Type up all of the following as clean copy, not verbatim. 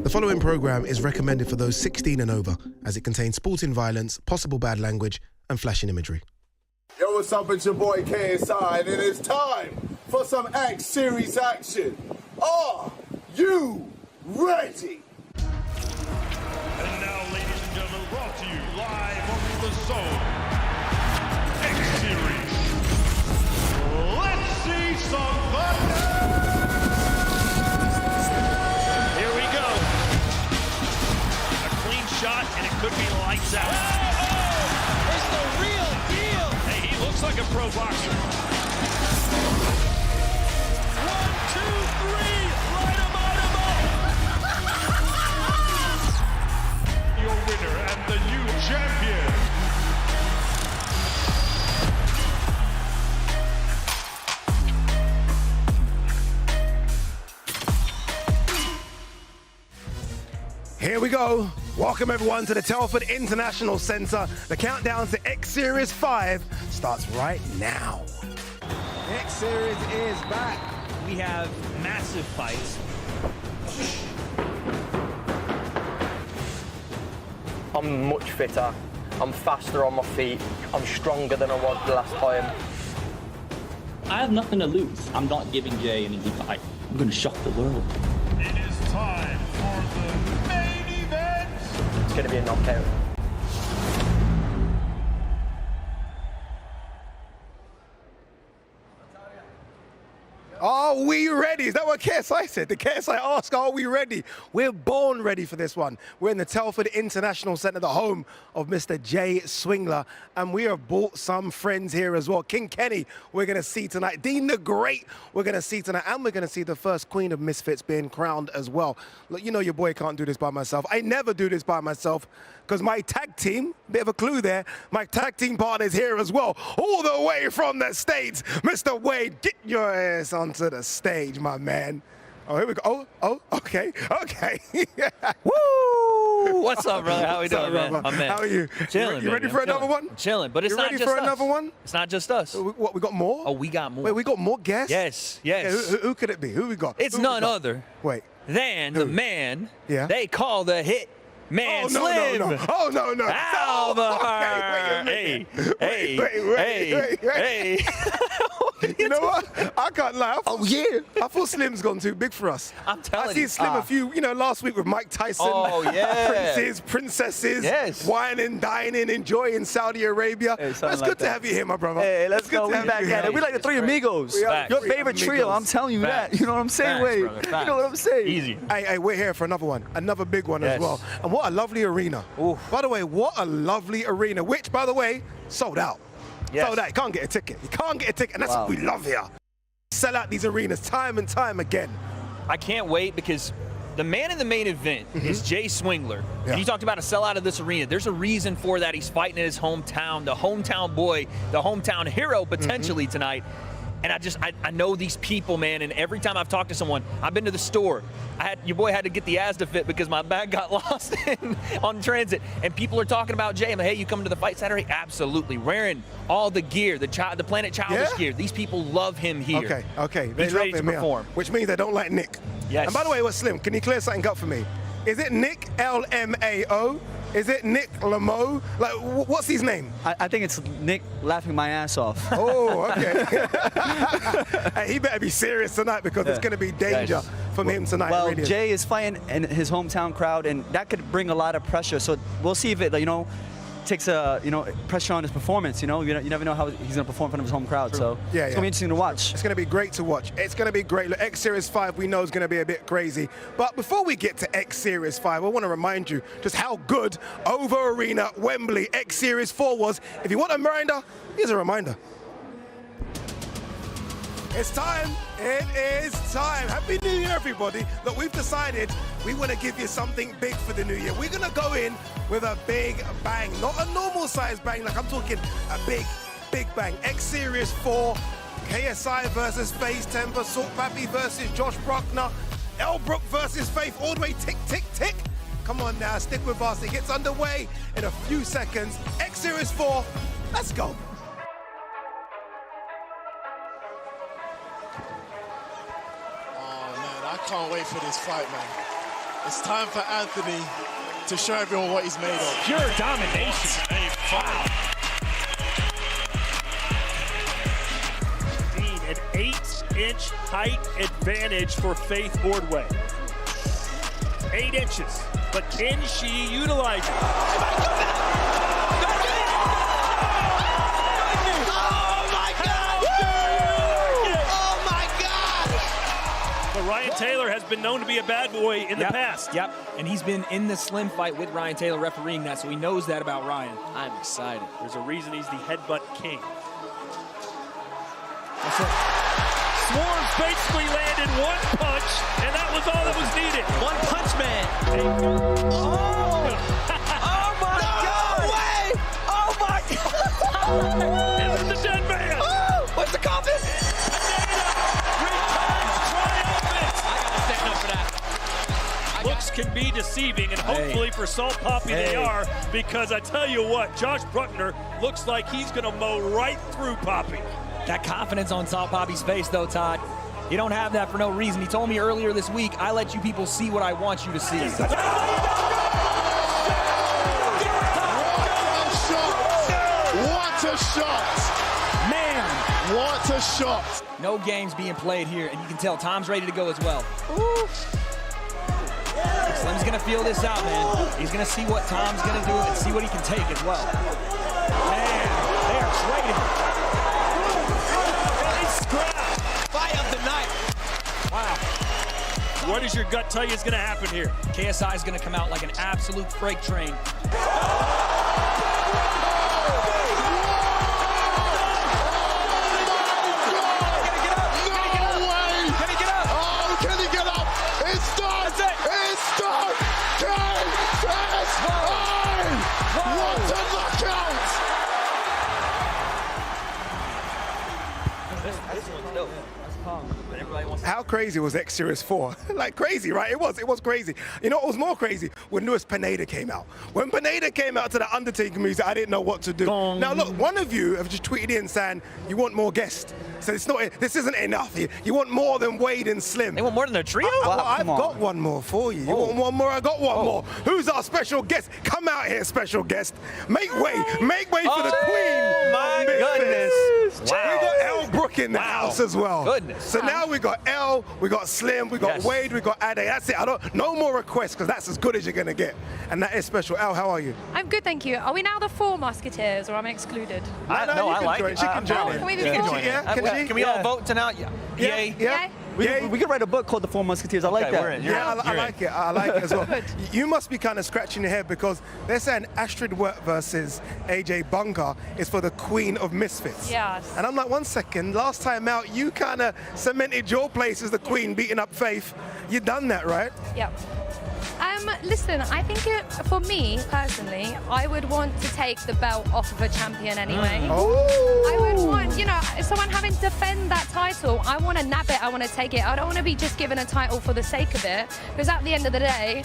The following program is recommended for those 16 and over, as it contains sporting violence, possible bad language, and flashing imagery. Yo, what's up? It's your boy KSI, and it is time for some X Series action. Are you ready? And now, ladies and gentlemen, brought to you live from the zone, X Series. Let's see some thunder! Here we go. A clean shot, and it could be lights out. Oh, it's the real deal. Hey, he looks like a pro boxer. 1, 2, 3, light him up. Your winner and the new champion. Here we go. Welcome everyone to the Telford International Centre. The countdown to X Series 5 starts right now. X Series is back. We have massive fights. I'm much fitter. I'm faster on my feet. I'm stronger than I was the last time. I have nothing to lose. I'm not giving Jay an easy fight. I'm going to shock the world. It is time for the main event. It's going to be a knockout. Are we ready? Is that what KSI said? The KSI asked, are we ready? We're born ready for this one. We're in the Telford International Centre, the home of Mr. Jay Swingler, and we have brought some friends here as well. King Kenny, we're going to see tonight. Dean the Great, we're going to see tonight, and we're going to see the first Queen of Misfits being crowned as well. Look, you know your boy can't do this by myself. I never do this by myself, because my tag team, bit of a clue there, my tag team partner is here as well, all the way from the States. Mr. Wade, get your ass onto the stage, my man. Oh, here we go. Oh, okay. Woo! What's up, brother? How we doing, man? Brother? My man. How are you? Chilling. You ready for another one? Chilling, but it's You not ready just for us. another one? It's not just us. What, we got more? Oh, we got more. Wait, we got more guests? Yes. Yeah, who could it be? Who we got? It's Who we none got? other Wait. than the man they call the hit man no, Slim. No. Oh, no. Albert. Wait. Hey. You know what? I can't lie. I thought Slim's gone too big for us. I'm telling you. you. I see Slim a few, last week with Mike Tyson. Oh, yeah. Princes, princesses, Yes. wining, dining, enjoying Saudi Arabia. Hey, It's something good like to that. have you here, my brother. Hey, let's It's good go. to We have back you at here. it. We like the Three Amigos. We are Facts. Your Three favorite trio. Amigos. I'm telling you Facts. that. You know what I'm saying? Facts, Wait. brother. You Facts. know what I'm saying? Easy. Hey, we're here for another one, another big one as Yes. well. And what a lovely arena. Oof. By the way, what a lovely arena, which, by the way, sold out. Yes. Sold out. You can't get a ticket. And that's what we love here. Sell out these arenas time and time again. I can't wait because the man in the main event is Jay Swingler. Yeah. And you talked about a sellout of this arena. There's a reason for that. He's fighting in his hometown, the hometown boy, the hometown hero potentially tonight. And I know these people, man, and every time I've talked to someone, I've been to the store. Your boy had to get the AZN fit because my bag got lost on transit. And people are talking about Jay. I'm like, hey, you coming to the fight Saturday? Absolutely. Wearing all the gear, the Planet Childish gear. These people love him here. Okay. They He's love ready to him here, perform. which means they don't like Nick. Yes. And by the way, what's Slim? Can you clear something up for me? Is it NichLmao? Is it NichLmao? Like, what's his name? I think it's Nick laughing my ass off. Oh, okay. Hey, he better be serious tonight because it's going to be danger from him tonight. Well, really. Jay is fighting in his hometown crowd, and that could bring a lot of pressure. So we'll see if it, takes pressure on his performance. You never know how he's going to perform in front of his home crowd. So it's going to be interesting to watch. It's going to be great to watch. It's going to be great. Look, X Series 5 we know is going to be a bit crazy. But before we get to X Series 5, I want to remind you just how good Over Arena, Wembley, X Series 4 was. If you want a reminder, here's a reminder. It's time. It is time. Happy New Year, everybody. Look, we've decided we want to give you something big for the new year. We're going to go in with a big bang. Not a normal size bang, like I'm talking a big bang. X Series 4, KSI versus FaZe Temper, Salt Pappy versus Josh Bruckner, Elbrook versus Faith, all the way tick. Come on now, stick with us. It gets underway in a few seconds. X Series 4, let's go. I can't wait for this fight, man. It's time for Anthony to show everyone what he's made of. Pure domination. Wow. An 8-inch height advantage for Faith Ordway. 8 inches, but can she utilize it? Oh my God! Oh my God! But Ryan Taylor has been known to be a bad boy in the past. Yep, and he's been in the slim fight with Ryan Taylor refereeing that, so he knows that about Ryan. I'm excited. There's a reason he's the headbutt king. Swarms basically landed one punch, and that was all that was needed. One punch man. Oh my God! No way! Oh my God! This is the dead man. Oh, what's the coffin? I gotta stand up for that. Looks can be deceiving, and hopefully for Salt Poppy they are, because I tell you what, Josh Bruckner looks like he's gonna mow right through Poppy. That confidence on Salt Poppy's face, though, Todd. You don't have that for no reason. He told me earlier this week, I let you people see what I want you to see. What a shot! Man! What a shot! No games being played here, and you can tell Tom's ready to go as well. Slim's gonna feel this out, man. He's gonna see what Tom's gonna do and see what he can take as well. Man, they are trading. Fight of the night. Wow. What does your gut tell you is going to happen here? KSI is going to come out like an absolute freight train. How crazy was X Series 4? Like crazy, right? It was crazy. You know what was more crazy? When Lewis Pineda came out. When Pineda came out to the Undertaker music, I didn't know what to do. Now look, one of you have just tweeted in saying you want more guests. So it's not. This isn't enough. You want more than Wade and Slim. They want more than their trio? Well, I've got one more for you. You want one more? I got one more. Who's our special guest? Come out here, special guest. Make way for the queen. Oh my goodness. Wow. We got Elle Brooke in the house as well. Goodness. So now we got Elle, we got Slim, we got Wade, we got Ade. That's it. No more requests, because that's as good as you're gonna get. And that is special. Elle, how are you? I'm good, thank you. Are we now the 4 Musketeers, or am I excluded? No, I like it. She can join in. Can we be 4? Can we all vote tonight? Yeah. Yeah. We could write a book called The 4 Musketeers. I like that. I like it. I like it as well. You must be kind of scratching your head because they're saying Astrid Wirt versus AJ Bunker is for the Queen of Misfits. Yes. And I'm like, 1 second. Last time out, you kind of cemented your place as the Queen, beating up Faith. You done that, right? Yep. Listen, I think for me personally, I would want to take the belt off of a champion anyway. I would want, someone having to defend that title. I want to nab it. I want to take it. I don't want to be just given a title for the sake of it, because at the end of the day,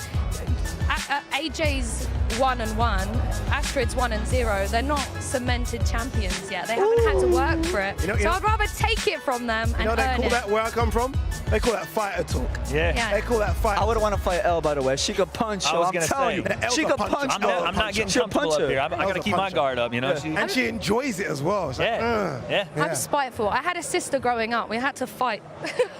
AJ's 1-1, Astrid's 1-0. They're not cemented champions yet. They haven't had to work for it. So I'd rather take it from them and earn they call it. that where I come from? They call that fighter talk. Yeah. They call that fighter. I wouldn't want to fight Elle, by the way. She could punch. I was I'm gonna telling say. you. She could punch. I'm not getting comfortable up here. I got to keep my guard up, And she enjoys it as well. I'm spiteful. I had a sister growing up. We had to fight.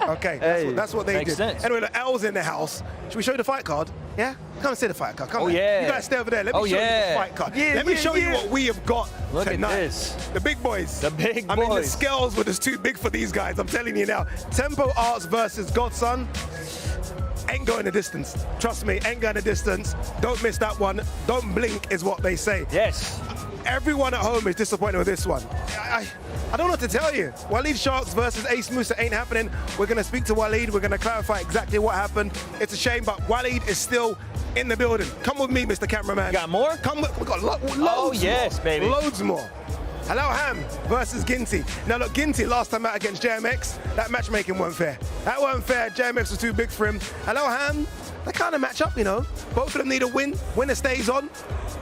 Okay, that's what they Makes did. sense. Anyway, the L's in the house. Should we show you the fight card? Yeah? Come and see the fight card. Come on. yeah. You guys stay over there. Let me show you the fight card. Let me show you what we have got Look tonight. at this. The big boys. The big I mean, the boys. scales were just too big for these guys. I'm telling you now. Tempo Arts versus Godson. Ain't going the distance. Trust me, ain't going the distance. Don't miss that one. Don't blink is what they say. Yes. Everyone at home is disappointed with this one. I don't know what to tell you. Waleed Sharks versus Ace Musa ain't happening. We're going to speak to Waleed. We're going to clarify exactly what happened. It's a shame, but Waleed is still in the building. Come with me, Mr. Cameraman. You got more? We got loads Oh, yes, more. baby. Loads more. Hello Ham versus Ginty. Now look, Ginty last time out against JMX, that matchmaking weren't fair. That weren't fair. JMX was too big for him. Hello Ham, they kind of match up, Both of them need a win. Winner stays on.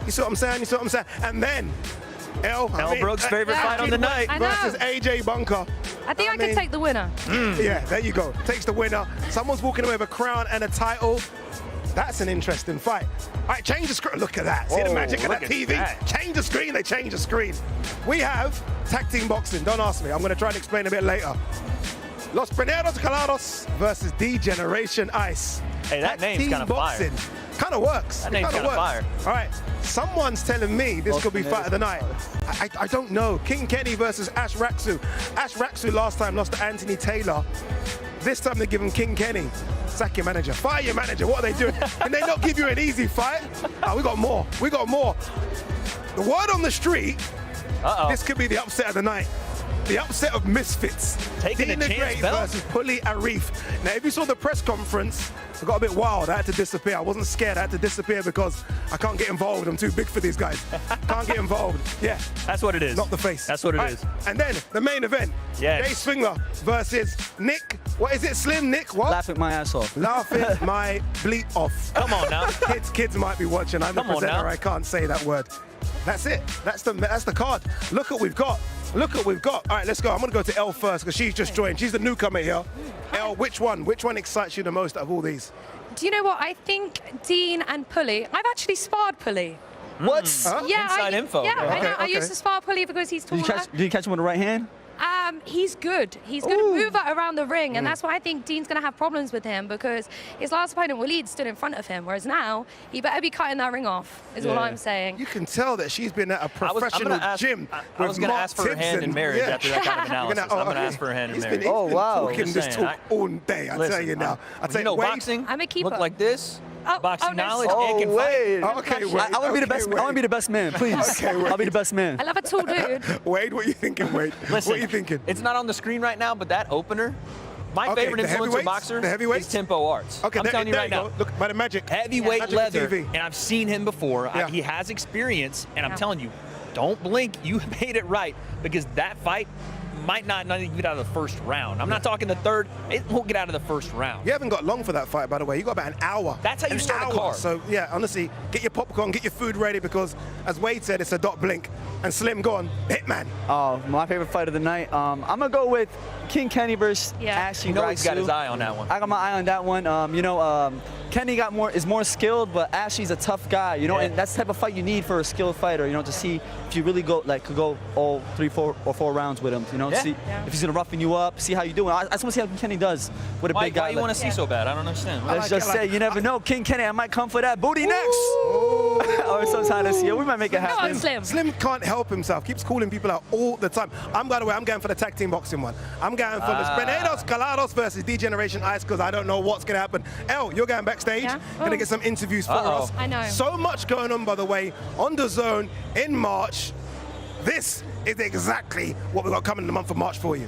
You see what I'm saying? And then Elle Brooks' favorite fight on the night versus AJ Bunker. I think I could take the winner. Yeah, there you go. Takes the winner. Someone's walking away with a crown and a title. That's an interesting fight. All right, change the screen. Look at that. See the magic of that TV? Change the screen. They change the screen. We have tag team boxing. Don't ask me. I'm going to try and explain a bit later. Los Primeros Calados versus D-Generation Ice. Hey, that name's kind of fire. Kind of works. That name's kind of fire. All right, someone's telling me this could be fight of the night. I don't know. King Kenny versus Ash Raksu. Ash Raksu last time lost to Anthony Taylor. This time they give him King Kenny. Sack your manager. Fire your manager. What are they doing? Can they not give you an easy fight? Oh, we got more. We got more. The word on the street, this could be the upset of the night. The upset of Misfits. Taking Dina a chance Gray belt. versus Puli Arif. Now, if you saw the press conference, it got a bit wild. I had to disappear. I wasn't scared. I had to disappear because I can't get involved. I'm too big for these guys. Can't get involved. Yeah. That's what it is. Not the face. That's what it is. And then the main event. Yes. Jay Swingler versus Nick. What is it? Slim Nick? What? Laughing my ass off. Laughing my bleep off. Come on now. Kids might be watching. I'm the presenter. I can't say that word. That's it. That's the card. Look what we've got. Look what we've got. All right, let's go. I'm going to go to Elle first because she's just joined. She's the newcomer here. Elle, which one excites you the most out of all these? Do you know what? I think Dean and Pulley. I've actually sparred Pulley. What? Yeah, Inside info. Yeah, Okay, I know. I used to spar Pulley because he's taller. Did you catch him with the right hand? He's good. He's going to move it around the ring, and that's why I think Dean's going to have problems with him because his last opponent, Waleed, stood in front of him, whereas now he better be cutting that ring off, is all I'm saying. You can tell that she's been at a professional gym. I was going to ask for her hand in marriage after that kind of analysis. I'm going to ask for her hand in marriage. He's been wow. This talk all day, I tell you now. I tell you, boxing I'm a keeper. look like this. Boxing knowledge. Oh, wait. Okay, Wade. I want to be the best. I want to be the best man, please. I'll be the best man. I love a tall dude. Wade, what are you thinking, Wade? Listen, what are you thinking? It's not on the screen right now, but that opener, my favorite influencer boxer is Tempo Arts. Okay, I'm telling you right now. Look, by the magic. Heavyweight Magic leather, TV. and I've seen him before. He has experience, and I'm telling you, don't blink. You made it right because that fight might not even get out of the first round. I'm not talking the third. It won't get out of the first round. You haven't got long for that fight, by the way. You got about an hour. That's how you start a card. So, yeah, honestly, get your popcorn, get your food ready because, as Wade said, it's a dot blink. And Slim, go on, Hitman. Oh, my favorite fight of the night. I'm going to go with King Kenny versus Ashley You know Raksu. he's got his eye on that one. I got my eye on that one. Kenny is more skilled, but Ashley's a tough guy, and that's the type of fight you need for a skilled fighter, to see if you really could go all 3, 4, or 4 rounds with him, see if he's gonna roughen you up, see how you doing. I just want to see how Kenny does with a big guy. Why you want to see so bad? I don't understand. Let's just say you never know. King Kenny, I might come for that booty next. Or sometime this year, we might make it happen. Slim can't help himself. Keeps calling people out all the time. By the way, I'm going for the tag team boxing one. I'm going for Los Primeros Calados versus D-Generation Ice because I don't know what's gonna happen. Elle, you're going backstage. Gonna get some interviews for us. I know. So much going on, by the way, on DAZN in March. This is exactly what we've got coming in the month of March for you.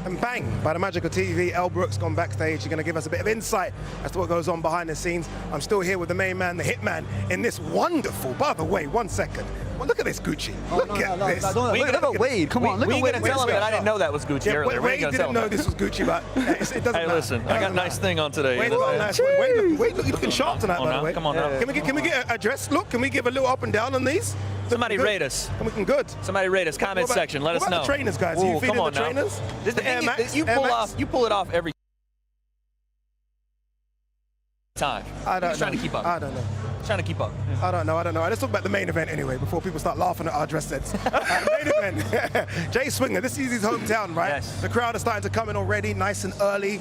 And bang, by the magic of TV, Elle Brooks gone backstage. She's going to give us a bit of insight as to what goes on behind the scenes. I'm still here with the main man, the hitman, in this wonderful, by the way, 1 second. Well, look at this Gucci. Look at this. Look at Wade. Come on, look at Wade. We ain't going to tell him that I didn't know that was Gucci earlier. Wade didn't know this was Gucci, but it doesn't matter. Hey, listen, I got a nice thing on today. Wade, you're looking sharp tonight, by the way. Come on now. Can we get a dress look? Can we give a little up and down on these? Somebody rate us. I'm looking good. Somebody rate us. Comment section. Let us know. What about the trainers, guys? Are you feeling the trainers? The Air Max? You pull it off every time. I'm just trying to keep up. I don't know. Trying to keep up. I don't know. Let's talk about the main event anyway before people start laughing at our dress sets. Main event. Jay Swingler. This is his hometown, right? Yes. The crowd is starting to come in already, nice and early.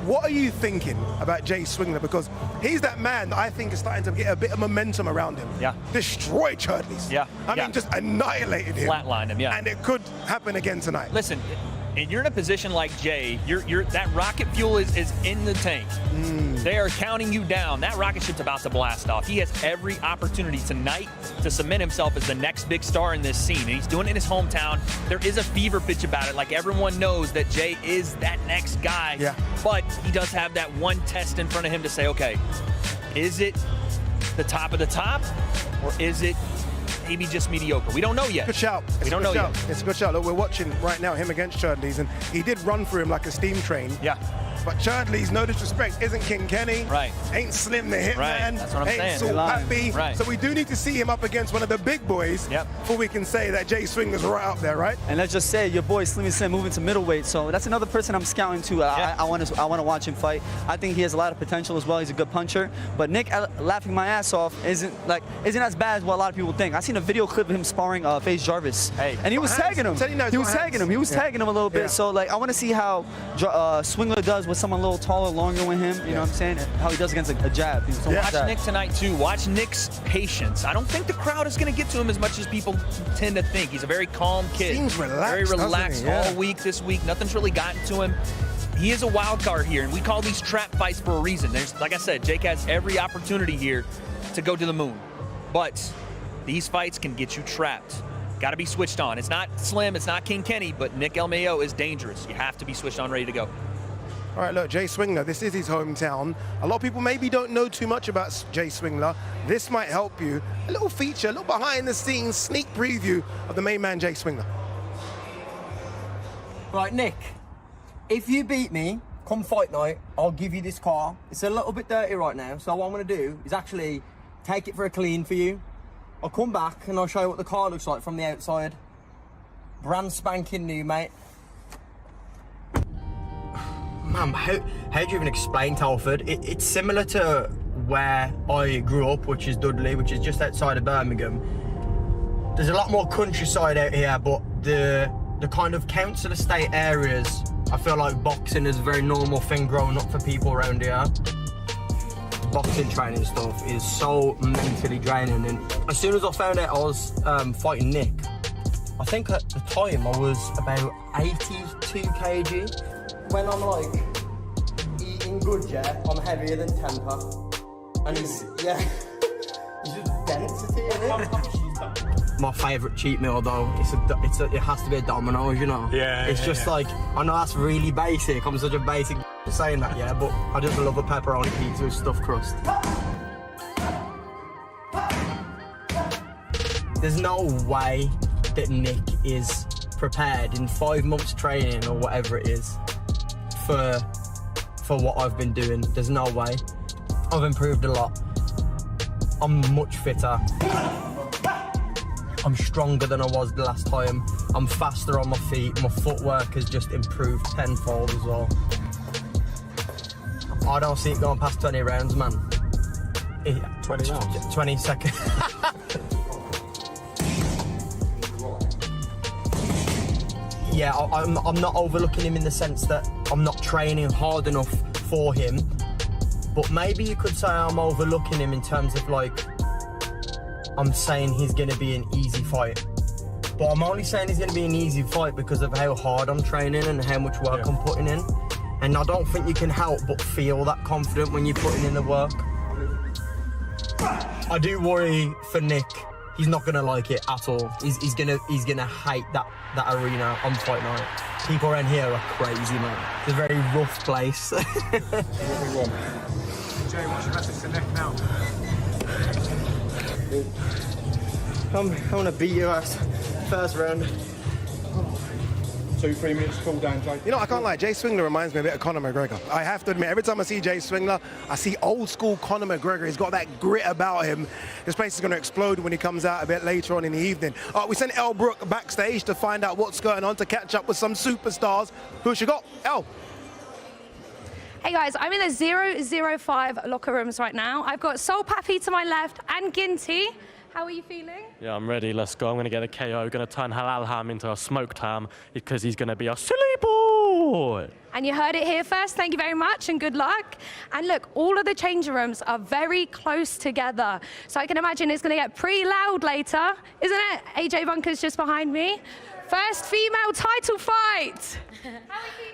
what are you thinking about Jay Swingler? Because he's that man that I think is starting to get a bit of momentum around him. Yeah. Destroyed Chudley's. Yeah. I mean, just annihilated him. Flatlined him, yeah. And it could happen again tonight. Listen, and you're in a position like Jay, that rocket fuel is in the tank. They are counting you down. That rocket ship's about to blast off. He has every opportunity tonight to cement himself as the next big star in this scene. And he's doing it in his hometown. There is a fever pitch about it. Like, everyone knows that Jay is that next guy. Yeah. But he does have that one test in front of him to say, okay, is it the top of the top, or is it maybe just mediocre? We don't know yet. Good shout. We don't know yet. It's a good shout. Look, we're watching right now him against Chudley's, and he did run through him like a steam train. Yeah. But Chudley's, no disrespect, isn't King Kenny. Right. Ain't Slim the Hitman. Right. That's what I'm ain't saying. Salt Pappy. Right. So we do need to see him up against one of the big boys before we can say that Jay Swingler's right up there, right? And let's just say your boy Slim Slim moving to middleweight, so that's another person I'm scouting too. I want to watch him fight. I think he has a lot of potential as well. He's a good puncher. But Nick laughing my ass off isn't as bad as what a lot of people think. I seen a video clip of him sparring FaZe Jarvis, and he was tagging him. He was tagging him. He was tagging him a little bit. So like, I want to see how Swingler does with someone a little taller, longer with him. You know what I'm saying? How he does against a jab. So watch Nick tonight too. Watch Nick's patience. I don't think the crowd is going to get to him as much as people tend to think. He's a very calm kid. Seems relaxed, very relaxed doesn't he? all week this week. Nothing's really gotten to him. He is a wild card here, and we call these trap fights for a reason. There's, like I said, Jake has every opportunity here to go to the moon. But these fights can get you trapped. Got to be switched on. It's not Slim, it's not King Kenny, but NichLmao is dangerous. You have to be switched on, ready to go. All right, look, Jay Swingler, this is his hometown. A lot of people maybe don't know too much about Jay Swingler. This might help you. A little feature, a little behind-the-scenes sneak preview of the main man, Jay Swingler. Right, Nick, if you beat me, come fight night, I'll give you this car. It's a little bit dirty right now, so what I'm going to do is actually take it for a clean for you. I'll come back and I'll show you what the car looks like from the outside. Brand spanking new, mate. Man, how do you even explain Telford? It's similar to where I grew up, which is Dudley, which is just outside of Birmingham. There's a lot more countryside out here, but the kind of council estate areas, I feel like boxing is a very normal thing growing up for people around here. Boxing training stuff is so mentally draining, and as soon as I found out I was fighting Nick, I think at the time I was about 82 kg. When I'm like eating good, yeah, I'm heavier than temper. And it's just density in it. My favourite cheat meal though, it has to be a Domino's, you know. It's just like, I know that's really basic. I'm such a basic saying that, yeah, but I just love a pepperoni pizza with stuffed crust. There's no way that Nick is prepared in 5 months training or whatever it is for what I've been doing. There's no way. I've improved a lot. I'm much fitter. I'm stronger than I was the last time. I'm faster on my feet. My footwork has just improved tenfold as well. I don't see it going past 20 rounds, man. 20 rounds? 20 seconds. Yeah, I'm not overlooking him in the sense that I'm not training hard enough for him, but maybe you could say I'm overlooking him in terms of like, I'm saying he's going to be an easy fight. But I'm only saying he's going to be an easy fight because of how hard I'm training and how much work I'm putting in. And I don't think you can help but feel that confident when you're putting in the work. I do worry for Nick. He's not gonna like it at all. He's gonna hate that arena on fight night. People around here are crazy, man. It's a very rough place. Jay, what's your message to Nick now? I'm gonna beat your ass first round. 2-3 minutes cool down, Jay. You know, I can't lie, Jay Swingler reminds me a bit of Conor McGregor. I have to admit, every time I see Jay Swingler, I see old school Conor McGregor. He's got that grit about him. This place is going to explode when he comes out a bit later on in the evening. We sent El Brook backstage to find out what's going on, to catch up with some superstars. Who she got? El. Hey guys, I'm in the 005 locker rooms right now. I've got Soul Pappy to my left and Ginty. How are you feeling? Yeah, I'm ready. Let's go. I'm going to get a KO. Going to turn Halal Ham into a smoked ham because he's going to be a silly ball. Lord. And you heard it here first. Thank you very much and good luck. And look, all of the changing rooms are very close together. So I can imagine it's going to get pretty loud later, isn't it? AJ Bunker's just behind me. First female title fight.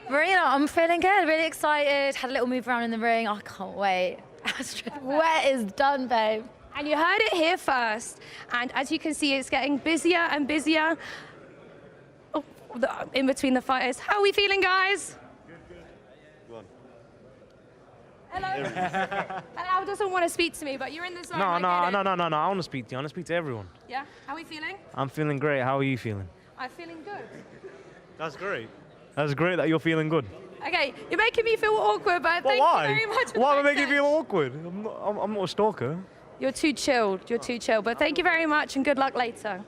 Marina, I'm feeling good, really excited. Had a little move around in the ring. I can't wait. Wet is done, babe. And you heard it here first. And as you can see, it's getting busier and busier. Oh, in between the fighters. How are we feeling, guys? Hello. Al doesn't want to speak to me, but you're in the zone. No. I want to speak to you. I want to speak to everyone. Yeah? How are we feeling? I'm feeling great. How are you feeling? I'm feeling good. That's great. That's great that you're feeling good. Okay, you're making me feel awkward, but thank why? you very much. Why am I making you feel awkward? I'm not a stalker. You're too chilled. You're too chill. But thank you very much and good luck later.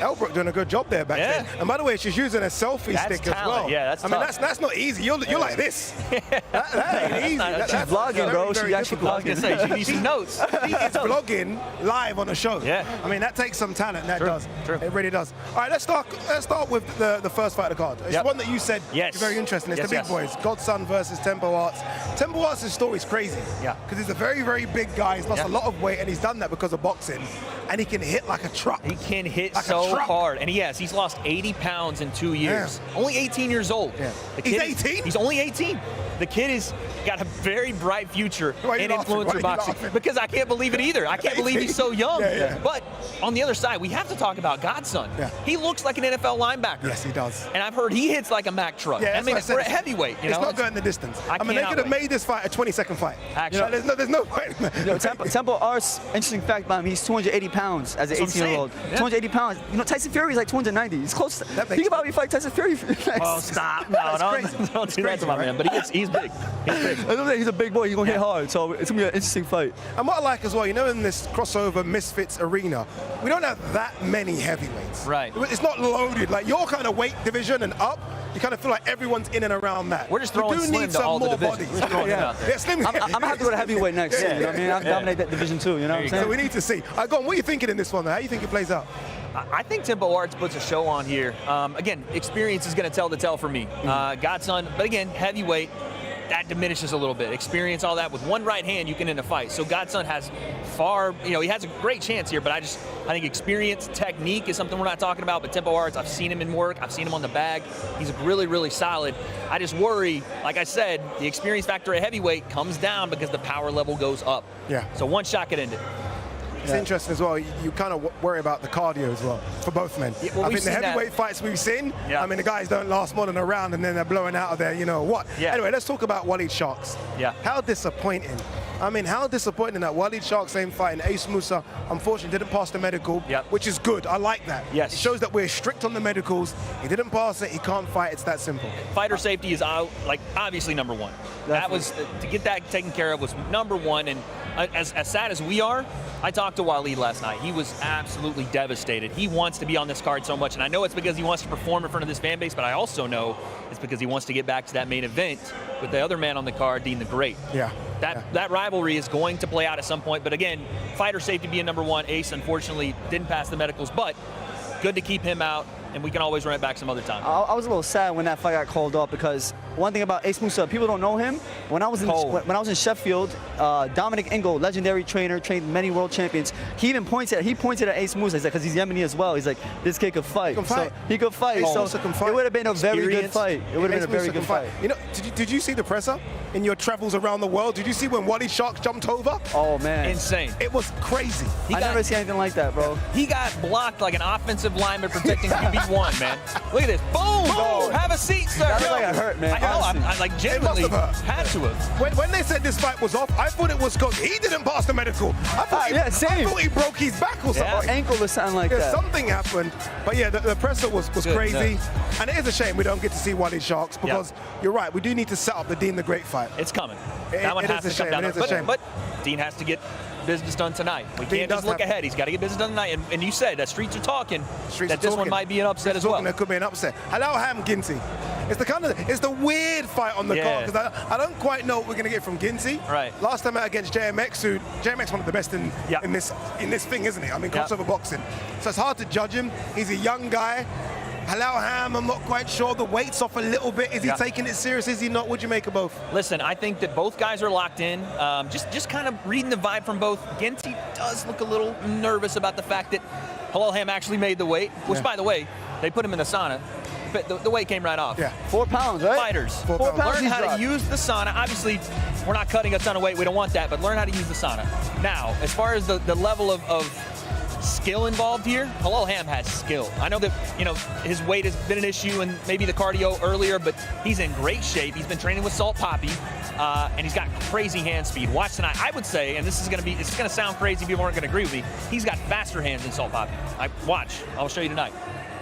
Elbrook doing a good job there back there. And by the way, she's using a selfie stick as well. Yeah, that's I mean, that's not easy. You're like this. That ain't easy. She's vlogging, bro. She's actually vlogging. She needs some notes. She is vlogging live on a show. Yeah. I mean, that takes some talent. That does. True. It really does. All right, let's start with the first fight of the card. It's one that you said yes. is very interesting. It's Yes, the big boys. Godson versus Tempo Arts. Tempo Arts' story is crazy. Yeah. Because he's a very, very big guy. He's lost a lot of weight, and he's done that because of boxing. And he can hit like a truck. He can hit like so hard. And he's lost 80 pounds in 2 years. Yeah. Only 18 years old. Yeah. He's 18? He's only 18. The kid has got a very bright future in influencer boxing. Because I can't believe it either. I can't believe he's so young. But on the other side, we have to talk about Godson. Yeah. He looks like an NFL linebacker. Yes, he does. And I've heard he hits like a Mack truck. Yeah, I mean, for a heavyweight. It's not going the distance. I mean, they could have made this fight a 20-second fight. Actually. There's no point. Tempo Arts, interesting fact about him, he's 280 pounds as an 18-year-old. 280 pounds. You know, Tyson Fury is like 290. He's close. He could probably fight Tyson Fury. Oh, stop. No, don't do that to my man. But he's big. He's big. He's a big boy. He's going to hit hard. So it's going to be an interesting fight. And what I like as well, you know, in this crossover Misfits arena, we don't have that many heavyweights. Right. It's not loaded. Like your kind of weight division and up, you kind of feel like everyone's in and around that. We're just throwing we do Slim need to some all the more divisions. bodies. We're throwing him out there. Yeah, Slim. I'm going to have to go to heavyweight next. You know what I mean? I have to dominate that division too. You know what I'm saying? So we need to see. Go on, what are you thinking in this one? How do you think it plays out? I think Tempo Arts puts a show on here. Again, experience is going to tell the tale for me. Godson, but again, heavyweight, that diminishes a little bit. Experience, all that. With one right hand, you can end a fight. So Godson has he has a great chance here, but I think experience, technique is something we're not talking about, but Tempo Arts, I've seen him in work. I've seen him on the bag. He's really, really solid. I just worry, like I said, the experience factor at heavyweight comes down because the power level goes up. Yeah. So one shot could end it. It's interesting as well. You kind of worry about the cardio as well for both men. Yeah, well, I think the heavyweight fights we've seen, I mean, the guys don't last more than a round and then they're blowing out of there, you know what. Yeah. Anyway, let's talk about Waleed Sharks. Yeah. How disappointing. I mean, how disappointing that Waleed Sharks same fight and Ace Musa, unfortunately, didn't pass the medical, which is good. I like that. Yes. It shows that we're strict on the medicals. He didn't pass it. He can't fight. It's that simple. Fighter safety is obviously number one. Definitely. That was to get that taken care of was number one. And as sad as we are, I talked to Waleed last night. He was absolutely devastated. He wants to be on this card so much, and I know it's because he wants to perform in front of this fan base, but I also know it's because he wants to get back to that main event with the other man on the card, Dean the Great. Yeah. That rivalry is going to play out at some point, but again, fighter safety being number one. Ace unfortunately didn't pass the medicals, but good to keep him out, and we can always run it back some other time. I was a little sad when that fight got called off because one thing about Ace Musa, people don't know him. When I was in Sheffield, Dominic Ingle, legendary trainer, trained many world champions. He pointed at Ace Musa. He's like, because he's Yemeni as well. He's like, this kid could fight. He could fight. It would have been a very good fight. It would have been a very good fight. You know, did you see the presser in your travels around the world? Did you see when Waleed Sharks jumped over? Oh man, insane! It was crazy. I never seen anything like that, bro. He got blocked like an offensive lineman protecting QB1, man. Look at this. Boom! Boom. Have a seat, sir. That looked like it hurt, man. I know. I like genuinely had to have. When they said this fight was off, I thought it was because he didn't pass the medical. I thought he broke his back or something. Ankle or something like that. Something happened. But yeah, the presser was crazy. And it is a shame we don't get to see Waleed Sharks because you're right, we do need to set up the Dean the Great fight. It's coming. That one has to come down. It is a shame. But Dean has to get business done tonight. We can't just look ahead. He's got to get business done tonight. And you said that streets are talking. This one might be an upset as well. There could be an upset. Halal Ham Ginty. It's the weird fight on the card because I don't quite know what we're going to get from Ginty. Right. Last time out against JMX, JMX one of the best in this thing, isn't he? I mean, crossover boxing. So it's hard to judge him. He's a young guy. Halal Ham, I'm not quite sure. The weight's off a little bit. Is he taking it serious? Is he not? What'd you make of both? Listen, I think that both guys are locked in. Just kind of reading the vibe from both. Genty does look a little nervous about the fact that Halal Ham actually made the weight, which, by the way, they put him in the sauna. But the weight came right off. Yeah. 4 pounds, right? Fighters. 4 pounds. Learn how to use the sauna. Obviously, we're not cutting a ton of weight. We don't want that, but learn how to use the sauna. Now, as far as the level of skill involved here, Halal Ham has skill. I know that, you know, his weight has been an issue and maybe the cardio earlier, but he's in great shape. He's been training with Salt Poppy, and he's got crazy hand speed. Watch tonight. I would say, and it's going to sound crazy, people aren't going to agree with me, he's got faster hands than Salt Poppy. Watch. I'll show you tonight.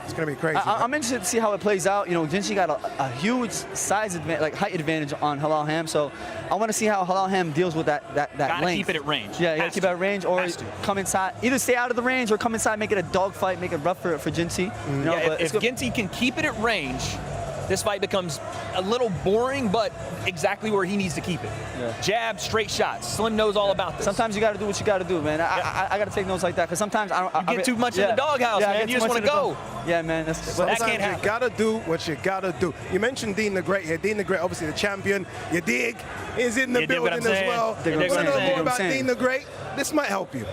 It's going to be crazy. I'm interested to see how it plays out. You know, Genty got a huge size advantage, like height advantage on Halal Ham. So I want to see how Halal Ham deals with that Gotta length. keep it at range. Yeah, you gotta keep it at range, or come inside. Either stay out of the range or come inside, make it a dogfight, make it rough for Genty. You know, Yeah, but if Genty can keep it at range, this fight becomes a little boring, but exactly where he needs to keep it. Yeah. Jab, straight shots. Slim knows all about this. Sometimes you got to do what you got to do, man. I got to take notes like that because sometimes I don't. You get too much in the doghouse, man. You just want to go. Yeah, man. Sometimes that can't happen. You got to do what you got to do. You mentioned Dean the Great here. Dean the Great, obviously the champion. You dig? Is in the building as well. You Want to know more about saying. Dean the Great? This might help you.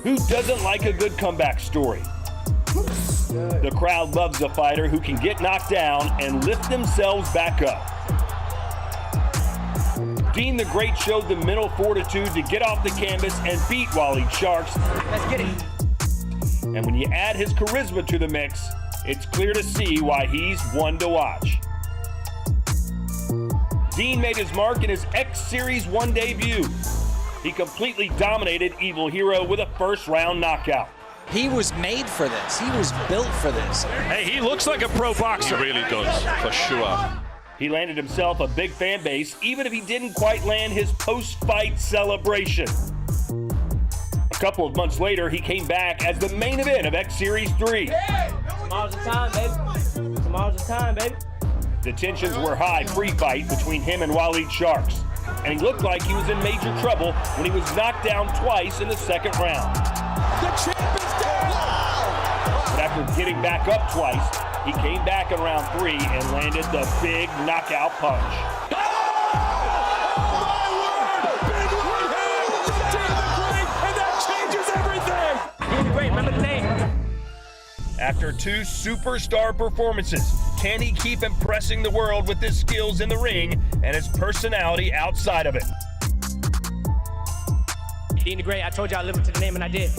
Who doesn't like a good comeback story? The crowd loves a fighter who can get knocked down and lift themselves back up. Dean the Great showed the mental fortitude to get off the canvas and beat Waleed Sharks. Let's get it. And when you add his charisma to the mix, it's clear to see why he's one to watch. Dean made his mark in his X Series 1 debut. He completely dominated Evil Hero with a first-round knockout. He was made for this. He was built for this. Hey, he looks like a pro boxer. He really does, for sure. He landed himself a big fan base, even if he didn't quite land his post-fight celebration. A couple of months later, he came back as the main event of X Series 3. Tomorrow's the time, baby. Tomorrow's the time, baby. The tensions were high pre-fight between him and Waleed Sharks, and he looked like he was in major trouble when he was knocked down twice in the second round. The champ is down! But after getting back up twice, he came back in round 3 and landed the big knockout punch. After 2 superstar performances, can he keep impressing the world with his skills in the ring and his personality outside of it? Dean the Great, I told you I lived up to the name, and I did.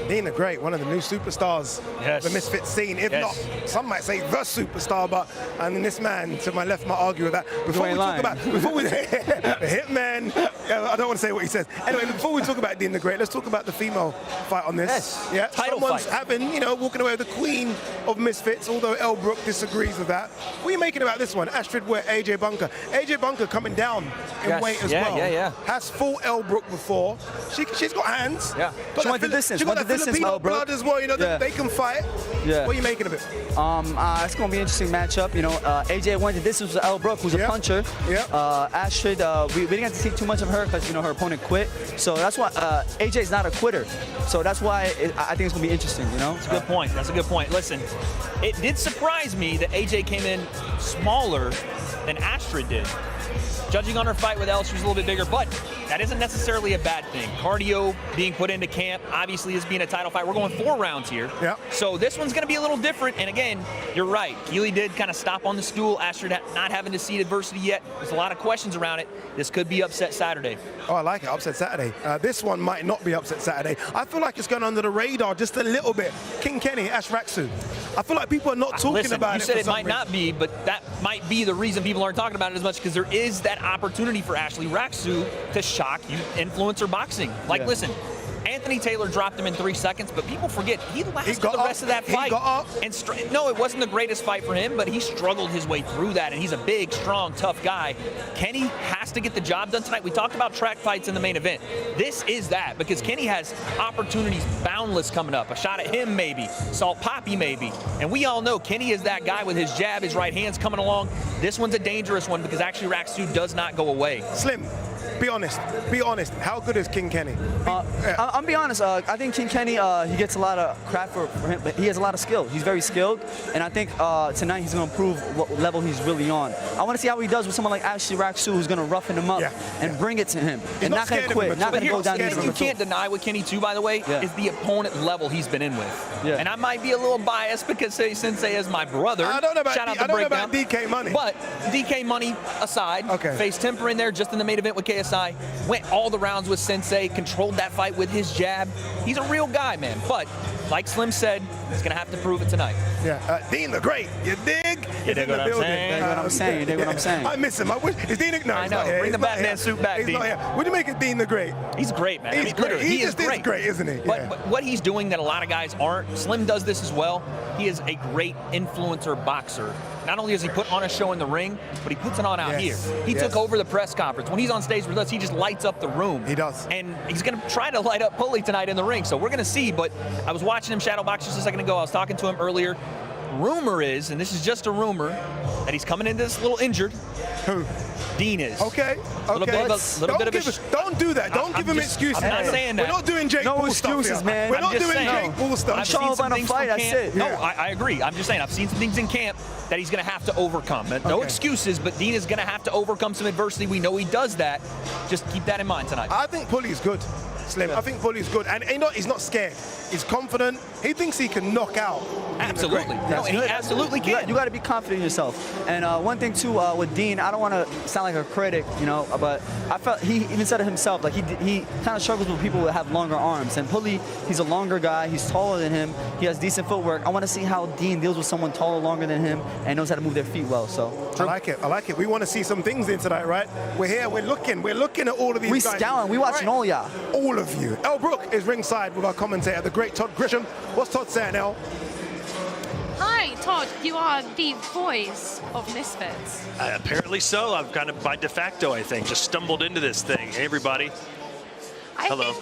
Dean the Great, one of the new superstars of the Misfits scene. If not, some might say the superstar, but I mean, this man to my left might argue with that. Before we talk about, Hitman, I don't want to say what he says. Anyway, before we talk about Dean the Great, let's talk about the female fight on this. Yeah, Title someone's fight. having, walking away with the queen of Misfits, although Elle Brook disagrees with that. What are you making about this one? Astrid Ware, AJ Bunker. AJ Bunker coming down in weight as well. Yeah. Has fought Elle Brook before. She's got hands. Yeah. Got She went the distance. She got Went that the distance, Filipino Elle Brook. blood as well. They can fight. Yeah. What are you making of it? It's gonna be an interesting matchup. AJ went the distance with Elle Brook, who's a puncher. Astrid, we didn't get to see too much of her because her opponent quit. So that's why AJ's not a quitter. So that's why I think it's gonna be interesting. That's a good point. That's a good point. Listen, it did surprise me that AJ came in smaller than Astrid did. Judging on her fight with Elle, she was a little bit bigger, but that isn't necessarily a bad thing. Cardio being put into camp, obviously, is being a title fight. We're going 4 rounds here. Yeah. So this one's going to be a little different. And again, you're right. Keely did kind of stop on the stool. Astrid not having to see adversity yet. There's a lot of questions around it. This could be upset Saturday. Oh, I like it. Upset Saturday. This one might not be upset Saturday. I feel like it's going under the radar just a little bit. King Kenny, Ash Raksu. I feel like people are not talking about it. You said it might not be, but that might be the reason people aren't talking about it as much, because there is that opportunity for Ashley Raksu to shock you, influencer boxing. Listen, Anthony Anthony Taylor dropped him in 3 seconds, but people forget he lasted the rest of that fight. He got up. And no, it wasn't the greatest fight for him, but he struggled his way through that, and he's a big, strong, tough guy. Kenny has to get the job done tonight. We talked about track fights in the main event. This is that, because Kenny has opportunities boundless coming up. A shot at him, maybe. Salt Poppy, maybe. And we all know Kenny is that guy with his jab, his right hand's coming along. This one's a dangerous one because actually Raksu does not go away. Slim, be honest. Be honest. How good is King Kenny? I'm be honest. I think King Kenny, he gets a lot of crap for him, but he has a lot of skill. He's very skilled, and I think tonight he's going to prove what level he's really on. I want to see how he does with someone like Ashley Raksu, who's going to roughen him up and bring it to him, and not going to quit, not going to go down. You can't deny with Kenny too, by the way, is the opponent level he's been in with. And I might be a little biased because Sensei is my brother. I don't know about, Shout out I the don't know breakdown. about DK Money. But DK Money aside, faced Temper in there just in the main event with KSI, went all the rounds with Sensei, controlled that fight with his jab. He's a real guy, man. But like Slim said, he's going to have to prove it tonight. Yeah, Dean the Great, you dig? You dig what I'm saying? You dig what I'm saying? You dig what I'm saying? I miss him. I wish, is Dean the, no, I know. Bring the Batman suit back, Dean. What do you make of Dean the Great? He's great, man. He's great. He is great. He's great, isn't he? But what he's doing that a lot of guys aren't, Slim does this as well. He is a great influencer boxer. Not only does he put on a show in the ring, but he puts it on out here. He took over the press conference. When he's on stage with us, he just lights up the room. He does. And he's going to try to light up Pulley tonight in the ring. So we're going to see. But I was watching him shadow box just a second ago. I was talking to him earlier. Rumor is, and this is just a rumor, that he's coming into this a little injured. Who? Dean is. Okay. Little bit of a don't do that. Don't give him excuses. I'm not saying that. We're not doing Jake Paul stuff. No excuses, man. We're not doing Jake Paul stuff. I'm showing up on a fight. That's it. No, I agree. I'm just saying I've seen some things in camp that he's going to have to overcome. No excuses, but Dean is going to have to overcome some adversity. We know he does that. Just keep that in mind tonight. I think Pulley's good, Slim. I think Pulley's good. And he's not scared. He's confident. He thinks he can knock out. Absolutely. No, and he absolutely can. You got to be confident in yourself. And one thing, too, with Dean, I don't want to sound like a critic, but I felt he even said it himself. Like, he kind of struggles with people that have longer arms. And Pulley, he's a longer guy. He's taller than him. He has decent footwork. I want to see how Dean deals with someone taller, longer than him, and knows how to move their feet well. So I like it. I like it. We want to see some things in tonight, right? We're here. We're looking at all of these guys. We scouting. We watching all y'all. All of you. El Brook is ringside with our commentator, the great Todd Grisham. What's Todd saying, El? Hi, Todd. You are the voice of Misfits. Apparently so. I've kind of by de facto, I think, just stumbled into this thing. Hey, everybody. Hello.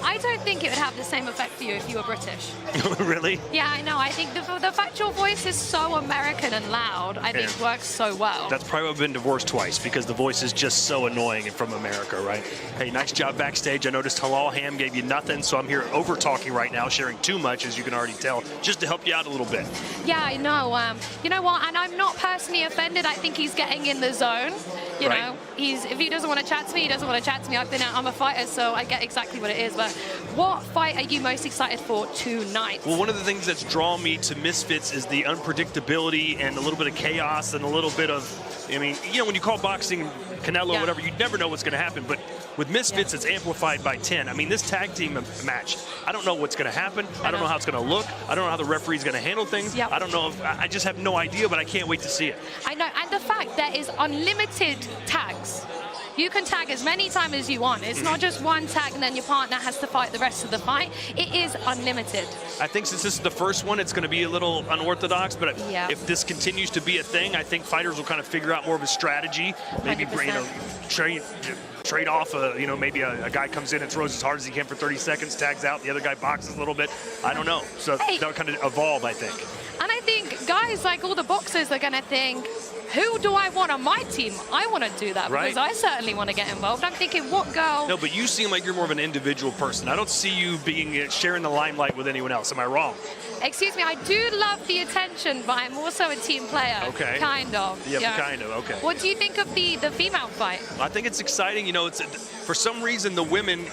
I don't think it would have the same effect for you if you were British. Really? Yeah, I know. I think the fact your voice is so American and loud, I think works so well. That's probably why I've been divorced twice, because the voice is just so annoying from America, right? Hey, nice job backstage. I noticed Halal Ham gave you nothing, so I'm here over talking right now, sharing too much, as you can already tell, just to help you out a little bit. Yeah, I know. You know what? And I'm not personally offended. I think he's getting in the zone. You know, if he doesn't want to chat to me, he doesn't want to chat to me. I'm a fighter, so I get exactly what it is. But what fight are you most excited for tonight? Well, one of the things that's drawn me to Misfits is the unpredictability and a little bit of chaos and a little bit of, I mean, when you call boxing Canelo or whatever, you never know what's going to happen. But with Misfits, it's amplified by 10. I mean, this tag team match, I don't know what's going to happen. I don't know how it's going to look. I don't know how the referee's going to handle things. I don't know. I just have no idea, but I can't wait to see it. I know. And the fact there is unlimited tags. You can tag as many times as you want. It's not just one tag and then your partner has to fight the rest of the fight. It is unlimited. I think since this is the first one, it's going to be a little unorthodox, but if this continues to be a thing, I think fighters will kind of figure out more of a strategy. Maybe, trade off, maybe a guy comes in and throws as hard as he can for 30 seconds, tags out, the other guy boxes a little bit. I don't know. So that'll kind of evolve, I think. And I think guys, like all the boxers, are going to think, who do I want on my team? I want to do that because I certainly want to get involved. I'm thinking, what girl? No, but you seem like you're more of an individual person. I don't see you sharing the limelight with anyone else. Am I wrong? Excuse me, I do love the attention, but I'm also a team player. Okay. Kind of. Yeah, kind of. Okay. What do you think of the female fight? I think it's exciting. It's for some reason the women.